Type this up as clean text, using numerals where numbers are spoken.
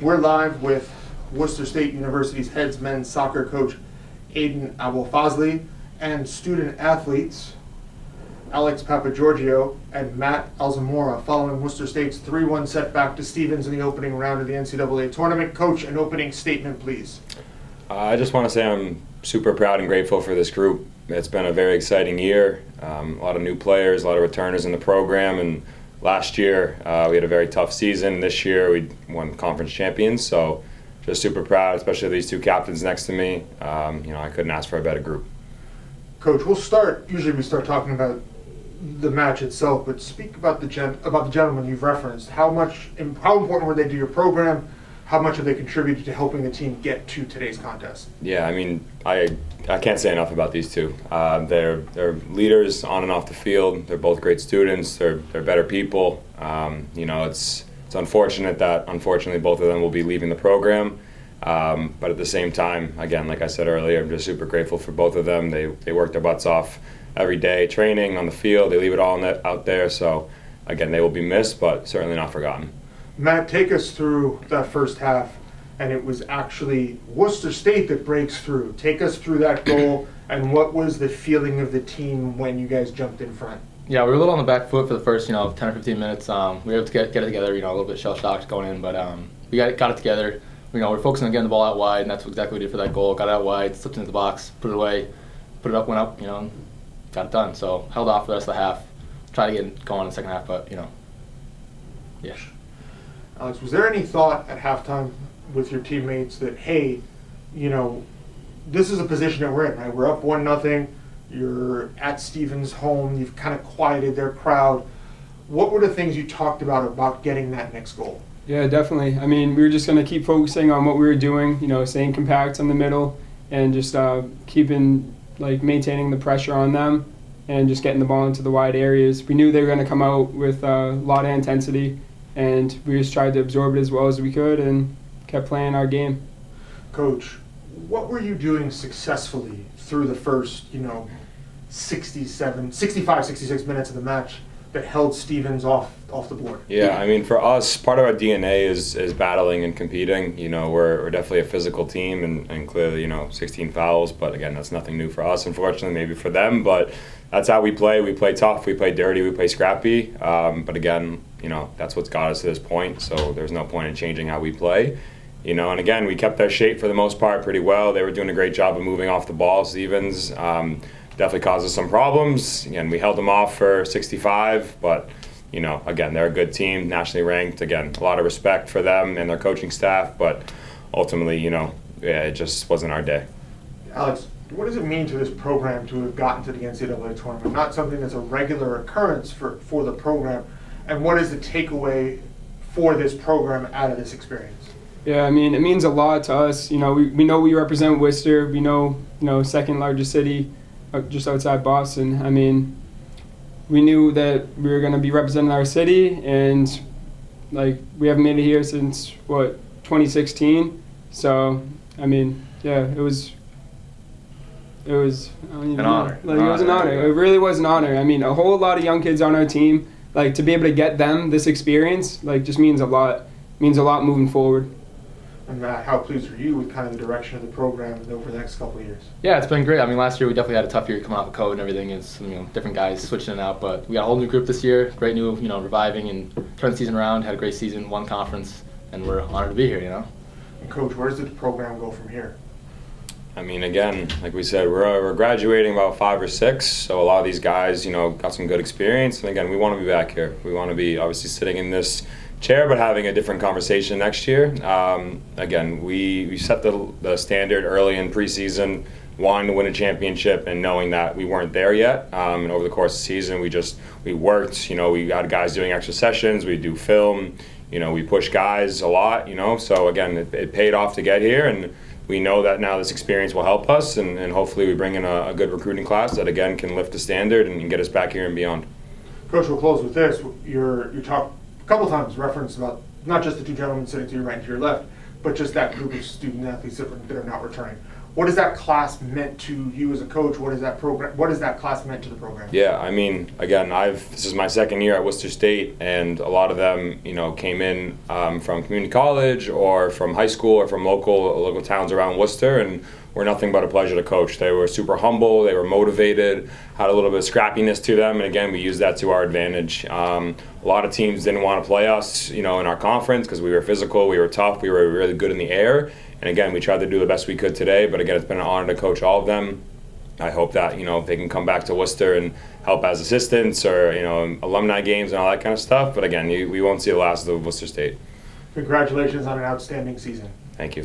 We're live with Worcester State University's head men's soccer coach, Aidan Abolfazli, and student athletes, Alex Papageorgiou and Matt Alzamora, following Worcester State's 3-1 setback to Stevens in the opening round of the NCAA Tournament. Coach, an opening statement, please. I just want to say I'm super proud and grateful for this group. It's been a very exciting year. A lot of new players, a lot of returners in the program, and last year we had a very tough season. This year we won conference champions, so just super proud, especially these two captains next to me. I couldn't ask for a better group. Coach, usually we start talking about the match itself, but speak about the gentlemen you've referenced. How important were they to your program? How much have they contributed to helping the team get to today's contest? Yeah, I can't say enough about these two. They're leaders on and off the field. They're both great students. They're better people. It's unfortunate that unfortunately both of them will be leaving the program. But at the same time, again, like I said earlier, I'm just super grateful for both of them. They work their butts off every day, training on the field. They leave it all out there. So again, they will be missed, but certainly not forgotten. Matt, take us through that first half, and it was actually Worcester State that breaks through. Take us through that goal, and what was the feeling of the team when you guys jumped in front? Yeah, we were a little on the back foot for the first 10 or 15 minutes. We were able to get it together, a little bit shell-shocked going in, but we got it together. We're focusing on getting the ball out wide, and that's exactly what we did for that goal. Got it out wide, slipped into the box, put it away, put it up, went up, and got it done. So held off for the rest of the half. Tried to get it going in the second half, but, yeah. Alex, was there any thought at halftime with your teammates that, hey, this is a position that we're in, right? We're up 1-0. You're at Stevens' home. You've kind of quieted their crowd. What were the things you talked about getting that next goal? Yeah, definitely. We were just going to keep focusing on what we were doing, staying compact in the middle and just maintaining the pressure on them and just getting the ball into the wide areas. We knew they were going to come out with a lot of intensity, and we just tried to absorb it as well as we could and kept playing our game. Coach, what were you doing successfully through the first, 65, 66 minutes of the match that held Stevens off the board? Yeah, for us, part of our DNA is battling and competing. We're definitely a physical team, and clearly, 16 fouls, but again, that's nothing new for us, unfortunately, maybe for them, but that's how we play. We play tough, we play dirty, we play scrappy, but again, that's what's got us to this point, so there's no point in changing how we play. And again, we kept their shape for the most part pretty well. They were doing a great job of moving off the ball. Stevens definitely caused us some problems. Again, we held them off for 65, but, again, they're a good team, nationally ranked. Again, a lot of respect for them and their coaching staff, but ultimately, it just wasn't our day. Alex, what does it mean to this program to have gotten to the NCAA tournament? Not something that's a regular occurrence for the program. And what is the takeaway for this program out of this experience? Yeah, it means a lot to us. We know we represent Worcester. We know, second largest city, just outside Boston. We knew that we were going to be representing our city, and we haven't made it here since 2016. So, yeah, it was an honor. It was an honor. It really was an honor. A whole lot of young kids on our team. To be able to get them this experience, just means a lot. Means a lot moving forward. And Matt, how pleased are you with kind of the direction of the program over the next couple of years? Yeah, it's been great. Last year we definitely had a tough year coming off of COVID and everything. It's different guys switching in and out, but we got a whole new group this year. Great new, reviving and turning the season around. Had a great season, won conference, and we're honored to be here. And Coach, where does the program go from here? Again, like we said, we're graduating about 5 or 6, so a lot of these guys, got some good experience. And again, we want to be back here. We want to be obviously sitting in this chair, but having a different conversation next year. Again, we set the standard early in preseason, wanting to win a championship and knowing that we weren't there yet. And over the course of the season, we worked. We had guys doing extra sessions. We do film. We push guys a lot. So again, it paid off to get here, and we know that now this experience will help us, and hopefully we bring in a good recruiting class that again can lift the standard and get us back here and beyond. Coach, we'll close with this. You talked a couple times reference about not just the two gentlemen sitting to your right and to your left, but just that group of student athletes that are not returning. What has that class meant to you as a coach? What is that program? What has that class meant to the program? Yeah, I mean, again, this is my second year at Worcester State, and a lot of them, came in from community college or from high school or from local towns around Worcester, and were nothing but a pleasure to coach. They were super humble, they were motivated, had a little bit of scrappiness to them, and again, we used that to our advantage. A lot of teams didn't want to play us, in our conference because we were physical, we were tough, we were really good in the air. And again, we tried to do the best we could today, but again, it's been an honor to coach all of them. I hope that, they can come back to Worcester and help as assistants or, alumni games and all that kind of stuff. But again, we won't see the last of Worcester State. Congratulations on an outstanding season. Thank you.